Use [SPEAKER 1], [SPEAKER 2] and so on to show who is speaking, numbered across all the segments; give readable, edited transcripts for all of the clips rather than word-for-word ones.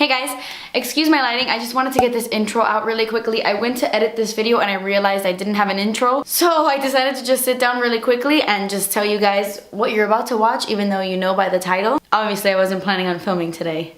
[SPEAKER 1] Hey guys, excuse my lighting, I just wanted to get this intro out really quickly. I went to edit this video and I realized I didn't have an intro. So I decided to just sit down really quickly and just tell you guys what you're about to watch, even though you know by the title. Obviously I wasn't planning on filming today,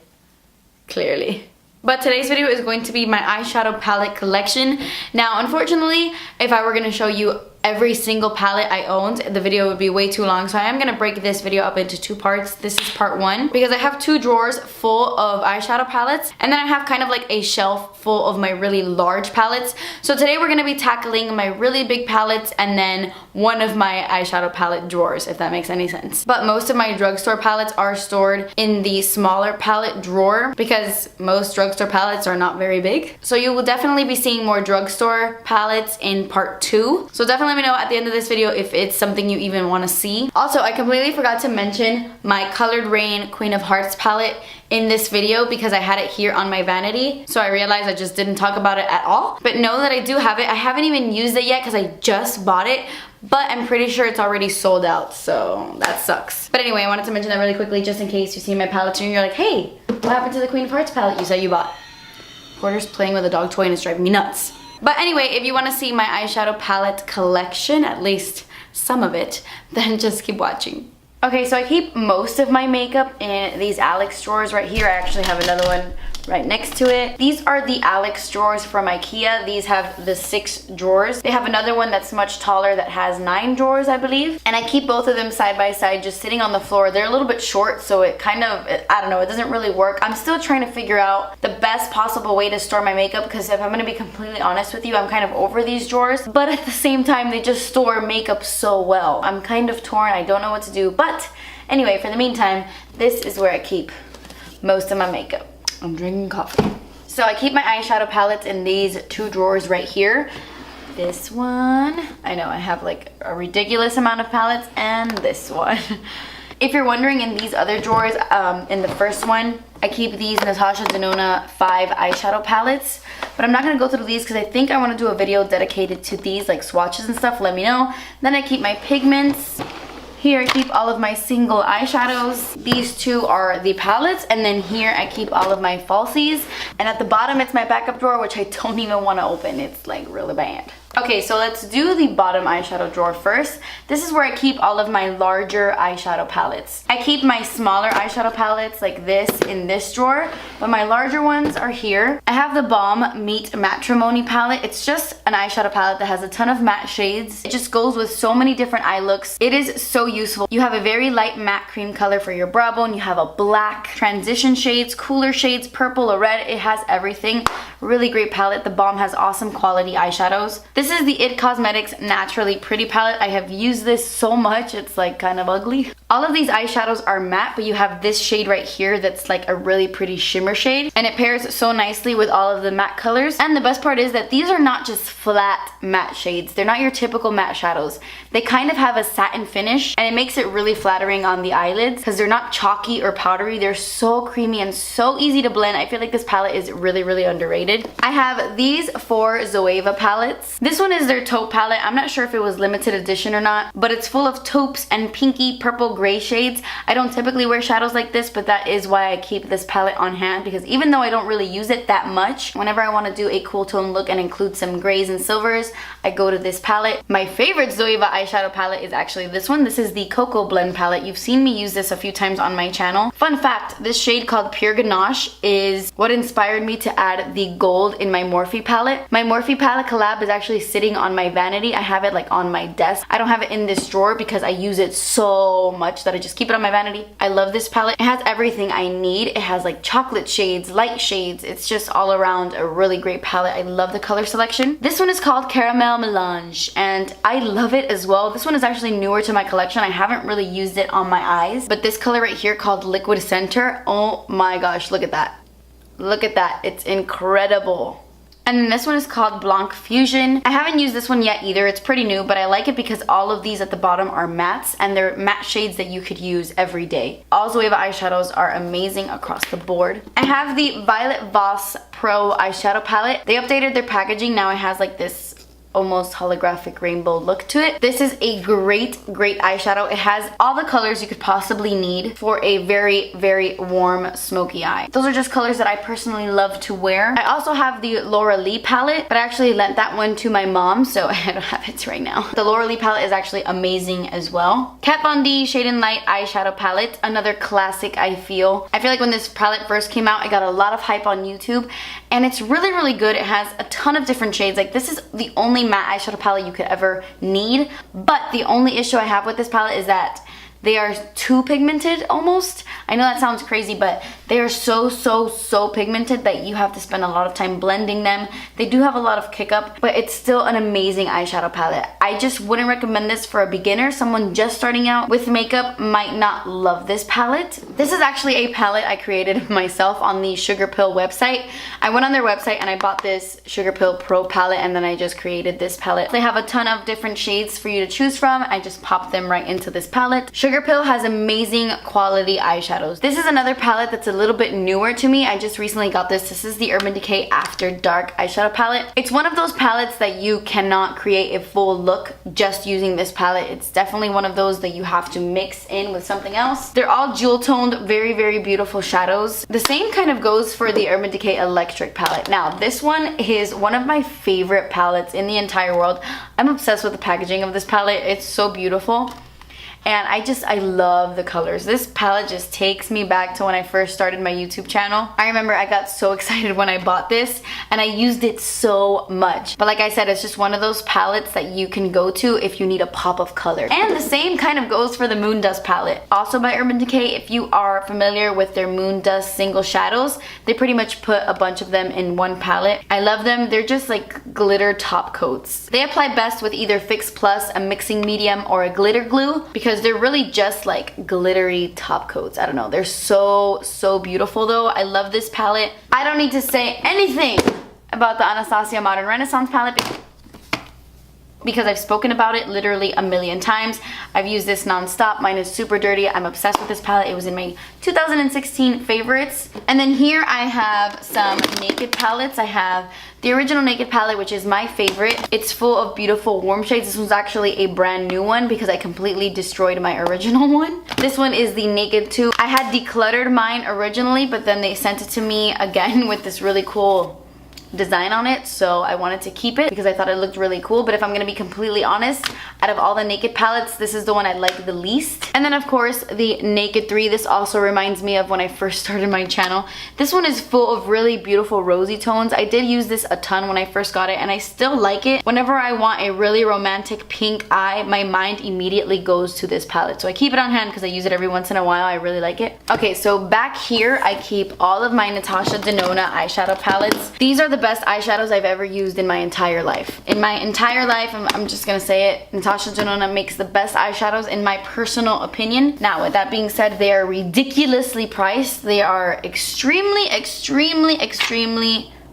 [SPEAKER 1] clearly. But today's video is going to be my eyeshadow palette collection. Now, unfortunately, if I were going to show you every single palette I owned, the video would be way too long. So I am going to break this video up into two parts. This is part one because I have two drawers full of eyeshadow palettes. And then I have kind of like a shelf full of my really large palettes. So today we're going to be tackling my really big palettes and then one of my eyeshadow palette drawers, if that makes any sense. But most of my drugstore palettes are stored in the smaller palette drawer because most drugstore palettes are not very big. So you will definitely be seeing more drugstore palettes in part two. So definitely let me know at the end of this video if it's something you even want to see. Also, I completely forgot to mention my Colored Rain Queen of Hearts palette in this video because I had it here on my vanity. So I realized I just didn't talk about it at all. But know that I do have it. I haven't even used it yet because I just bought it. But I'm pretty sure it's already sold out, so that sucks. But anyway, I wanted to mention that really quickly just in case you see my palette and you're like, hey, what happened to the Queen of Hearts palette you said you bought? Porter's playing with a dog toy and it's driving me nuts. But anyway, if you want to see my eyeshadow palette collection, at least some of it, then just keep watching. Okay, so I keep most of my makeup in these Alex drawers right here. I actually have another one right next to it. These are the Alex drawers from IKEA. These have the 6 drawers. They have another one that's much taller that has 9 drawers, I believe. And I keep both of them side by side just sitting on the floor. They're a little bit short, so it kind of, I don't know, it doesn't really work. I'm still trying to figure out the best possible way to store my makeup because if I'm gonna be completely honest with you, I'm kind of over these drawers. But at the same time, they just store makeup so well. I'm kind of torn. I don't know what to do. But anyway, for the meantime, this is where I keep most of my makeup. I'm drinking coffee. So I keep my eyeshadow palettes in these 2 drawers right here. This one, I know I have like a ridiculous amount of palettes, and this one. If you're wondering, in these other drawers, in the first one, I keep these Natasha Denona 5 eyeshadow palettes. But I'm not going to go through these because I think I want to do a video dedicated to these, like swatches and stuff. Let me know. Then I keep my pigments. Here I keep all of my single eyeshadows. These 2 are the palettes, and then here I keep all of my falsies. And at the bottom it's my backup drawer, which I don't even want to open. It's like really bad. Okay, so let's do the bottom eyeshadow drawer first. This is where I keep all of my larger eyeshadow palettes. I keep my smaller eyeshadow palettes like this in this drawer, but my larger ones are here. I have the Balm Meet Matrimony palette. It's just an eyeshadow palette that has a ton of matte shades. It just goes with so many different eye looks. It is so useful. You have a very light matte cream color for your brow bone. You have a black, transition shades, cooler shades, purple, a red. It has everything. Really great palette. The Balm has awesome quality eyeshadows. This is the IT Cosmetics Naturally Pretty palette. I have used this so much, it's like kind of ugly. All of these eyeshadows are matte, but you have this shade right here that's like a really pretty shimmer shade, and it pairs so nicely with all of the matte colors. And the best part is that these are not just flat matte shades. They're not your typical matte shadows. They kind of have a satin finish, and it makes it really flattering on the eyelids because they're not chalky or powdery. They're so creamy and so easy to blend. I feel like this palette is really, really underrated. I have these 4 Zoeva palettes. This one is their taupe palette. I'm not sure if it was limited edition or not, but it's full of taupes and pinky purple gray shades. I don't typically wear shadows like this, but that is why I keep this palette on hand, because even though I don't really use it that much, whenever I want to do a cool tone look and include some grays and silvers, I go to this palette. My favorite Zoeva eyeshadow palette is actually this one. This is the Cocoa Blend palette. You've seen me use this a few times on my channel. Fun fact, this shade called Pure Ganache is what inspired me to add the gold in my Morphe palette. My Morphe palette collab is actually sitting on my vanity. I have it like on my desk. I don't have it in this drawer because I use it so much that I just keep it on my vanity. I love this palette. It has everything I need. It has like chocolate shades, light shades. It's just all around a really great palette. I love the color selection. This one is called Caramel Melange, and I love it as well. This one is actually newer to my collection. I haven't really used it on my eyes, but this color right here called Liquid Center, oh my gosh, look at that. Look at that. It's incredible. And then this one is called Blanc Fusion. I haven't used this one yet either. It's pretty new, but I like it because all of these at the bottom are mattes, and they're matte shades that you could use every day. All Zoeva eyeshadows are amazing across the board. I have the Violet Voss Pro eyeshadow palette. They updated their packaging. Now it has like this almost holographic rainbow look to it. This is a great eyeshadow. It has all the colors you could possibly need for a very warm smoky eye. Those are just colors that I personally love to wear. I also have the Laura Lee palette, but I actually lent that one to my mom, so I don't have it right now. The Laura Lee palette is actually amazing as well. Kat Von D Shade and Light eyeshadow palette, another classic. I feel like when this palette first came out, it got a lot of hype on YouTube, and it's really good. It has a ton of different shades. Like, this is the only matte eyeshadow palette you could ever need, but the only issue I have with this palette is that they are too pigmented almost. I know that sounds crazy, but they are so pigmented that you have to spend a lot of time blending them. They do have a lot of kick up, but it's still an amazing eyeshadow palette. I just wouldn't recommend this for a beginner. Someone just starting out with makeup might not love this palette. This is actually a palette I created myself on the Sugar Pill website. I went on their website and I bought this Sugar Pill Pro palette, and then I just created this palette. They have a ton of different shades for you to choose from. I just popped them right into this palette. Sugar Pill has amazing quality eyeshadows. This is another palette that's a little bit newer to me. I just recently got this. This is the Urban Decay After Dark eyeshadow palette. It's one of those palettes that you cannot create a full look just using this palette. It's definitely one of those that you have to mix in with something else. They're all jewel toned, very beautiful shadows. The same kind of goes for the Urban Decay Electric palette. Now, this one is one of my favorite palettes in the entire world. I'm obsessed with the packaging of this palette. It's so beautiful. And I love the colors. This palette just takes me back to when I first started my YouTube channel. I remember I got so excited when I bought this, and I used it so much. But like I said, it's just one of those palettes that you can go to if you need a pop of color. And the same kind of goes for the Moon Dust palette. Also by Urban Decay. If you are familiar with their Moon Dust single shadows, they pretty much put a bunch of them in one palette. I love them. They're just like glitter top coats. They apply best with either Fix Plus, a mixing medium, or a glitter glue, because they're really just like glittery top coats. I don't know. They're so beautiful though. I love this palette. I don't need to say anything about the Anastasia Modern Renaissance palette because I've spoken about it literally a million times. I've used this non-stop. Mine is super dirty. I'm obsessed with this palette. It was in my 2016 favorites. And then here I have some Naked palettes. I have the original Naked palette, which is my favorite. It's full of beautiful warm shades. This one's actually a brand new one because I completely destroyed my original one. This one is the Naked 2. I had decluttered mine originally, but then they sent it to me again with this really cool design on it, so I wanted to keep it because I thought it looked really cool. But if I'm gonna be completely honest, out of all the Naked palettes, this is the one I like the least. And then of course the Naked 3. This also reminds me of when I first started my channel. This one is full of really beautiful rosy tones. I did use this a ton when I first got it, and I still like it. Whenever I want a really romantic pink eye, my mind immediately goes to this palette, so I keep it on hand because I use it every once in a while. I really like it. Okay, so back here I keep all of my Natasha Denona eyeshadow palettes. These are the best eyeshadows I've ever used in my entire life. In my entire life, I'm just gonna say it, Natasha Denona makes the best eyeshadows in my personal opinion. Now, with that being said, they are ridiculously priced. They are extremely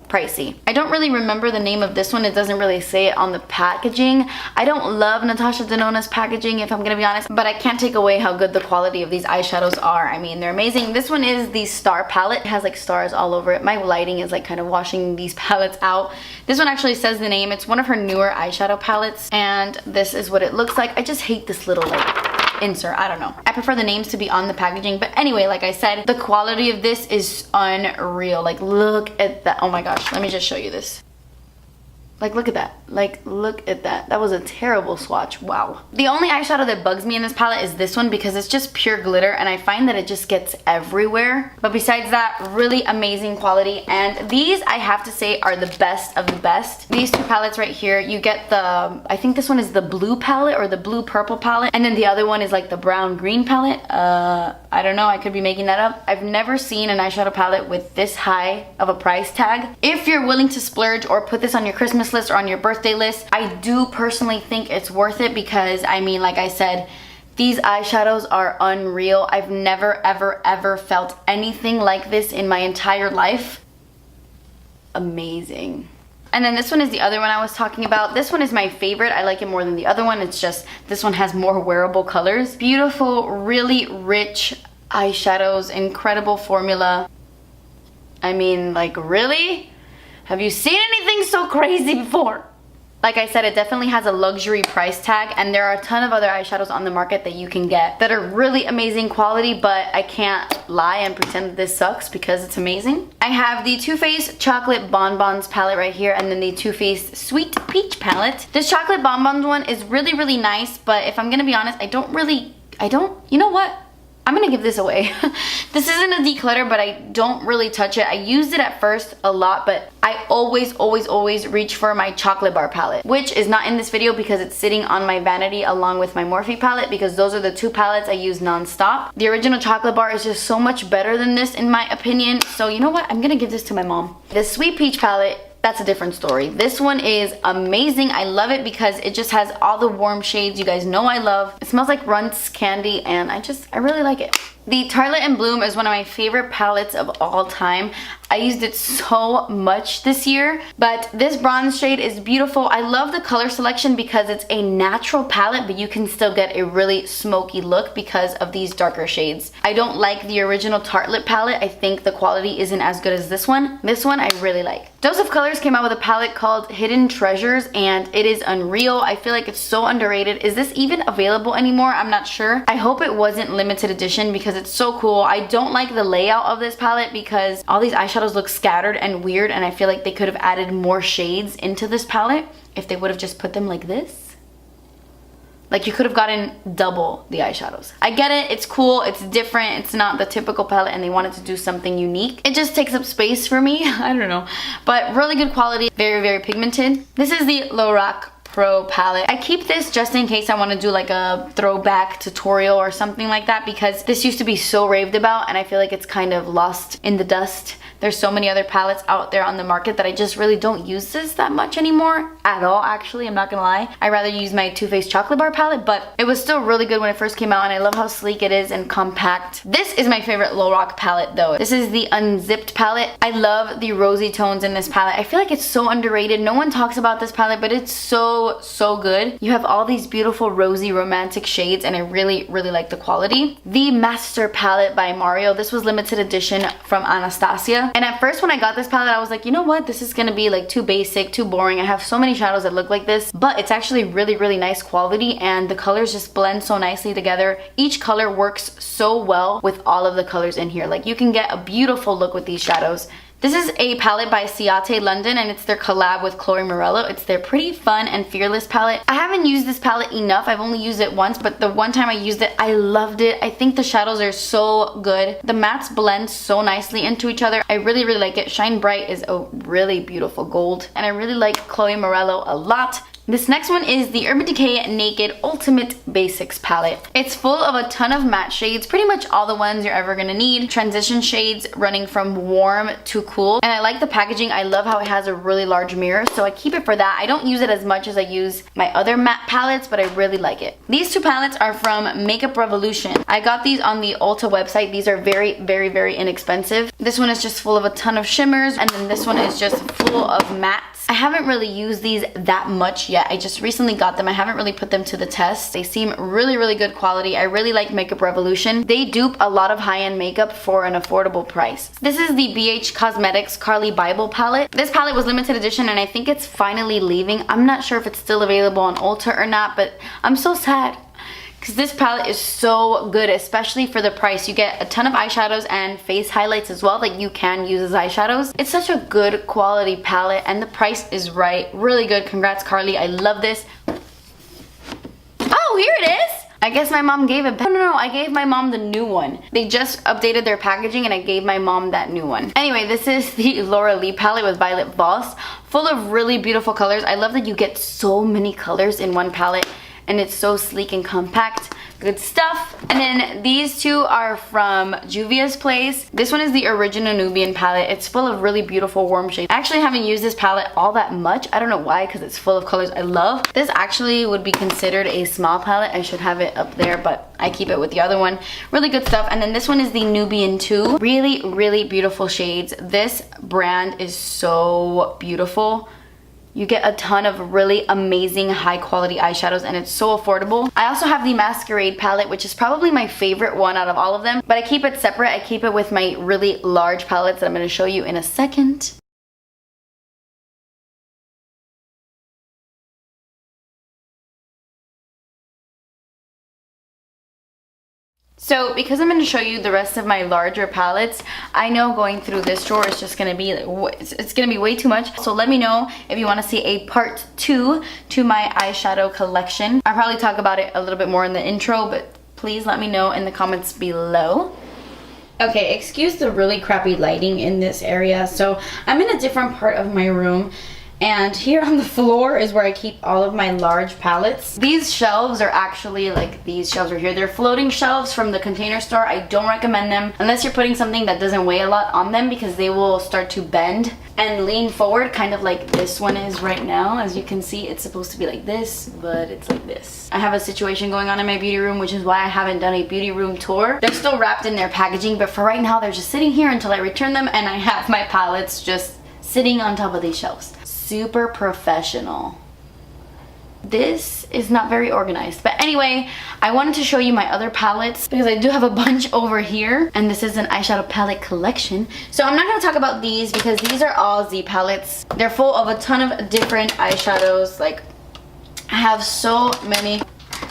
[SPEAKER 1] pricey. I don't really remember the name of this one. It doesn't really say it on the packaging. I don't love Natasha Denona's packaging, if I'm gonna be honest, but I can't take away how good the quality of these eyeshadows are. I mean, they're amazing. This one is the Star palette. It has like stars all over it. My lighting is like kind of washing these palettes out. This one actually says the name. It's one of her newer eyeshadow palettes, and this is what it looks like. I just hate this little like insert. I don't know. I prefer the names to be on the packaging, but anyway, like I said, the quality of this is unreal. Like, look at that. Oh my gosh, let me just show you this. Like, look at that. Like, look at that. That was a terrible swatch. Wow. The only eyeshadow that bugs me in this palette is this one because it's just pure glitter, and I find that it just gets everywhere. But besides that, really amazing quality. And these, I have to say, are the best of the best. These two palettes right here, you get the, I think this one is the blue palette or the blue purple palette. And then the other one is like the brown green palette. I don't know. I could be making that up. I've never seen an eyeshadow palette with this high of a price tag. If you're willing to splurge or put this on your Christmas list or on your birthday list, I do personally think it's worth it because, I mean, like I said, these eyeshadows are unreal. I've never ever felt anything like this in my entire life. Amazing. And then this one is the other one I was talking about. This one is my favorite. I like it more than the other one. It's just this one has more wearable colors. Beautiful, really rich eyeshadows, incredible formula. I mean, like, really? Have you seen anything so crazy before? Like I said, it definitely has a luxury price tag, and there are a ton of other eyeshadows on the market that you can get that are really amazing quality, but I can't lie and pretend that this sucks because it's amazing. I have the Too Faced Chocolate Bonbons palette right here, and then the Too Faced Sweet Peach palette. This Chocolate Bonbons one is really, really nice, but if I'm gonna be honest, you know what? I'm gonna give this away. This isn't a declutter, but I don't really touch it. I used it at first a lot, but I always reach for my chocolate bar palette, which is not in this video because it's sitting on my vanity along with my Morphe palette, because those are the two palettes I use non-stop. The original chocolate bar is just so much better than this in my opinion. So you know what? I'm gonna give this to my mom. The Sweet Peach palette, that's a different story. This one is amazing. I love it because it just has all the warm shades you guys know I love. It smells like Runts candy, and I really like it. The Tartelette in Bloom is one of my favorite palettes of all time. I used it so much this year, but this bronze shade is beautiful. I love the color selection because it's a natural palette, but you can still get a really smoky look because of these darker shades. I don't like the original Tartelette palette. I think the quality isn't as good as this one. This one I really like. Dose of Colors came out with a palette called Hidden Treasures, and it is unreal. I feel like it's so underrated. Is this even available anymore? I'm not sure. I hope it wasn't limited edition because it's so cool. I don't like the layout of this palette because all these eyeshadows look scattered and weird, and I feel like they could have added more shades into this palette if they would have just put them like this. Like, you could have gotten double the eyeshadows. I get it, it's cool, it's different, it's not the typical palette, and they wanted to do something unique. It just takes up space for me, I don't know. But really good quality, very pigmented. This is the Lorac Pro palette. I keep this just in case I want to do like a throwback tutorial or something like that, because this used to be so raved about and I feel like it's kind of lost in the dust. There's so many other palettes out there on the market that I just really don't use this that much anymore at all, actually. I'm not gonna lie. I rather use my Too Faced Chocolate Bar palette, but it was still really good when it first came out, and I love how sleek it is and compact. This is my favorite Lorac palette though. This is the Unzipped palette. I love the rosy tones in this palette. I feel like it's so underrated. No one talks about this palette, but it's so good. You have all these beautiful rosy romantic shades, and I really like the quality. The Master palette by Mario. This was limited edition from Anastasia. And at first when I got this palette, I was like, you know what? This is gonna be like too basic, too boring. I have so many shadows that look like this, but it's actually really nice quality, and the colors just blend so nicely together. Each color works so well with all of the colors in here. Like, you can get a beautiful look with these shadows. This is a palette by Ciate London, and it's their collab with Chloe Morello. It's their Pretty Fun and Fearless palette. I haven't used this palette enough. I've only used it once, but the one time I used it, I loved it. I think the shadows are so good. The mattes blend so nicely into each other. I really like it. Shine Bright is a really beautiful gold, and I really like Chloe Morello a lot. This next one is the Urban Decay Naked Ultimate Basics palette. It's full of a ton of matte shades, pretty much all the ones you're ever gonna need. Transition shades running from warm to cool. And I like the packaging. I love how it has a really large mirror, so I keep it for that. I don't use it as much as I use my other matte palettes, but I really like it. These two palettes are from Makeup Revolution. I got these on the Ulta website. These are very inexpensive. This one is just full of a ton of shimmers, and then this one is just full of mattes. I haven't really used these that much yet. I just recently got them. I haven't really put them to the test. They seem really good quality. I really like Makeup Revolution. They dupe a lot of high-end makeup for an affordable price. This is the BH Cosmetics Carly Bible palette. This palette was limited edition, and I think it's finally leaving. I'm not sure if it's still available on Ulta or not, but I'm so sad, because this palette is so good, especially for the price. You get a ton of eyeshadows and face highlights as well that you can use as eyeshadows. It's such a good quality palette, and the price is right. Really good. Congrats, Carly. I love this. Oh, here it is. I guess my mom gave it back. No, I gave my mom the new one. They just updated their packaging, and I gave my mom that new one. Anyway, this is the Laura Lee palette with Violet Voss. Full of really beautiful colors. I love that you get so many colors in one palette, and it's so sleek and compact. Good stuff. And then these two are from Juvia's Place. This one is the Original Nubian palette. It's full of really beautiful warm shades. I actually haven't used this palette all that much. I don't know why, because it's full of colors I love. This actually would be considered a small palette. I should have it up there, but I keep it with the other one. Really good stuff. And then this one is the Nubian 2. Really beautiful shades. This brand is so beautiful. You get a ton of really amazing high quality eyeshadows, and it's so affordable. I also have the Masquerade palette, which is probably my favorite one out of all of them, but I keep it separate. I keep it with my really large palettes that I'm going to show you in a second. So because I'm going to show you the rest of my larger palettes, I know going through this drawer is just going to be like, it's going to be way too much. So let me know if you want to see a part 2 to my eyeshadow collection. I'll probably talk about it a little bit more in the intro, but please let me know in the comments below. Okay, excuse the really crappy lighting in this area. So I'm in a different part of my room. And here on the floor is where I keep all of my large palettes. These shelves are actually like these shelves right here. They're floating shelves from the Container Store. I don't recommend them unless you're putting something that doesn't weigh a lot on them, because they will start to bend and lean forward, kind of like this one is right now. As you can see, it's supposed to be like this, but it's like this. I have a situation going on in my beauty room, which is why I haven't done a beauty room tour. They're still wrapped in their packaging, but for right now, they're just sitting here until I return them, and I have my palettes just sitting on top of these shelves. Super professional. This is not very organized, but anyway, I wanted to show you my other palettes because I do have a bunch over here, and this is an eyeshadow palette collection. So I'm not going to talk about these because these are all Z palettes. They're full of a ton of different eyeshadows. Like, I have so many.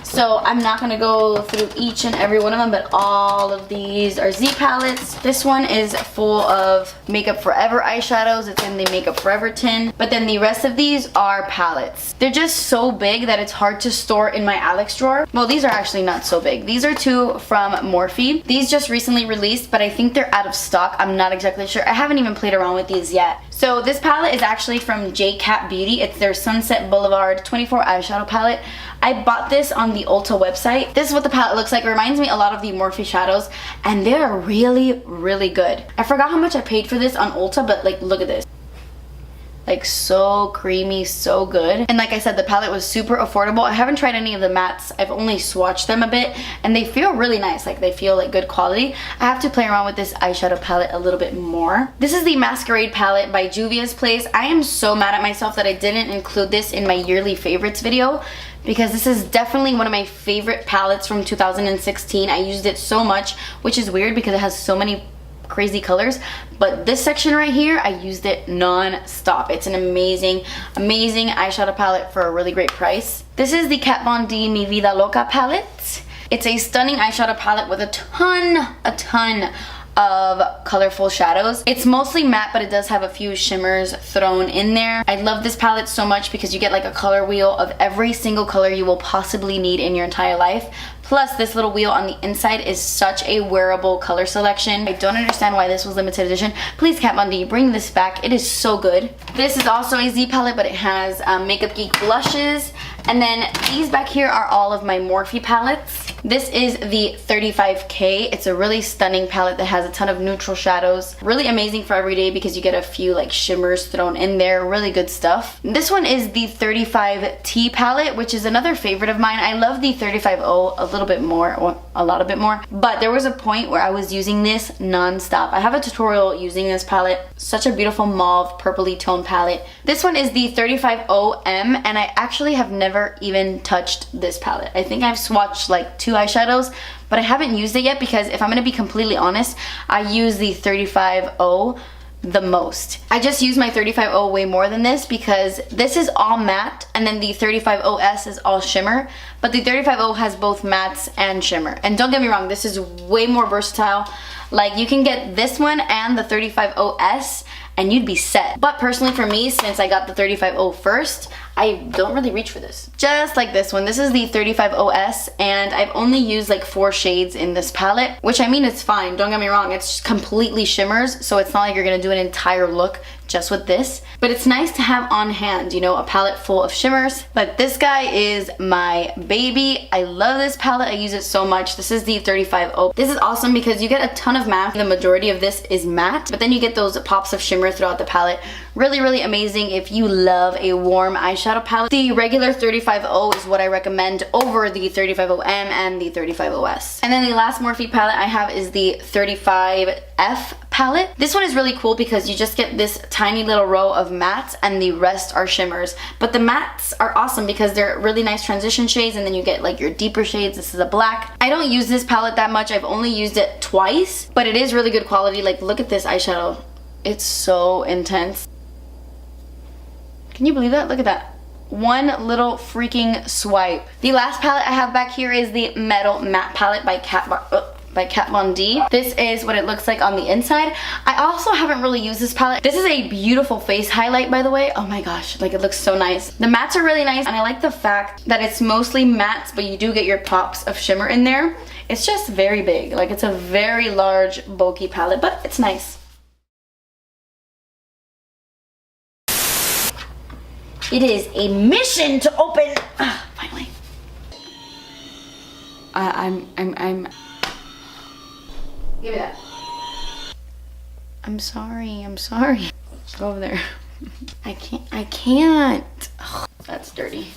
[SPEAKER 1] So I'm not going to go through each and every one of them, but all of these are Z palettes. This one is full of Makeup Forever eyeshadows. It's in the Makeup Forever tin. But then the rest of these are palettes. They're just so big that it's hard to store in my Alex drawer. Well, these are actually not so big. These are 2 from Morphe. These just recently released, but I think they're out of stock. I'm not exactly sure. I haven't even played around with these yet. So this palette is actually from J Cat Beauty. It's their Sunset Boulevard 24 eyeshadow palette. I bought this on the Ulta website. This is what the palette looks like. It reminds me a lot of the Morphe shadows, and they're really, really good. I forgot how much I paid for this on Ulta, but like, look at this. Like, so creamy, so good. And like I said, the palette was super affordable. I haven't tried any of the mattes. I've only swatched them a bit, and they feel really nice. Like, they feel like good quality. I have to play around with this eyeshadow palette a little bit more. This is the Masquerade palette by Juvia's Place. I am so mad at myself that I didn't include this in my yearly favorites video, because this is definitely one of my favorite palettes from 2016. I used it so much, which is weird because it has so many crazy colors, but this section right here, I used it non-stop. It's an amazing, amazing eyeshadow palette for a really great price. This is the Kat Von D Mi Vida Loca palette. It's a stunning eyeshadow palette with a ton of colorful shadows. It's mostly matte, but it does have a few shimmers thrown in there. I love this palette so much because you get like a color wheel of every single color you will possibly need in your entire life. Plus, this little wheel on the inside is such a wearable color selection. I don't understand why this was limited edition. Please, Kat Von D, bring this back. It is so good. This is also a Z palette, but it has Makeup Geek blushes. And then these back here are all of my Morphe palettes. This is the 35K. It's a really stunning palette that has a ton of neutral shadows. Really amazing for every day because you get a few like shimmers thrown in there. Really good stuff. This one is the 35T palette, which is another favorite of mine. I love the 35O a little bit more, or a lot bit more. But there was a point where I was using this non-stop. I have a tutorial using this palette. Such a beautiful mauve, purpley tone palette. This one is the 35OM, and I actually have never even touched this palette. I think I've swatched like 2 eyeshadows, but I haven't used it yet because if I'm gonna be completely honest, I use the 35O the most. I just use my 35O way more than this because this is all matte and then the 35OS is all shimmer, but the 35O has both mattes and shimmer. And don't get me wrong, this is way more versatile. Like, you can get this one and the 35OS and you'd be set. But personally for me, since I got the 35O first, I don't really reach for this. Just like this one. This is the 35OS, and I've only used like 4 shades in this palette, which I mean, it's fine. Don't get me wrong. It's just completely shimmers, so it's not like you're gonna do an entire look just with this. But it's nice to have on hand, you know, a palette full of shimmers. But this guy is my baby. I love this palette. I use it so much. This is the 35O. This is awesome because you get a ton of matte. The majority of this is matte, but then you get those pops of shimmer throughout the palette. Really, really amazing if you love a warm eyeshadow palette. The regular 35O is what I recommend over the 35OM and the 35OS. And then the last Morphe palette I have is the 35F palette. This one is really cool because you just get this tiny little row of mattes and the rest are shimmers. But the mattes are awesome because they're really nice transition shades, and then you get like your deeper shades. This is a black. I don't use this palette that much. I've only used it twice, but it is really good quality. Like, look at this eyeshadow. It's so intense. Can you believe that? Look at that. One little freaking swipe. The last palette I have back here is the Metal Matte palette by by Kat Von D. This is what it looks like on the inside. I also haven't really used this palette. This is a beautiful face highlight, by the way. Oh my gosh, like it looks so nice. The mattes are really nice, and I like the fact that it's mostly mattes, but you do get your pops of shimmer in there. It's just very big. Like it's a very large, bulky palette, but it's nice. It is a mission to open. Finally. I'm. Give me that. I'm sorry. Go over there. I can't. Ugh, that's dirty.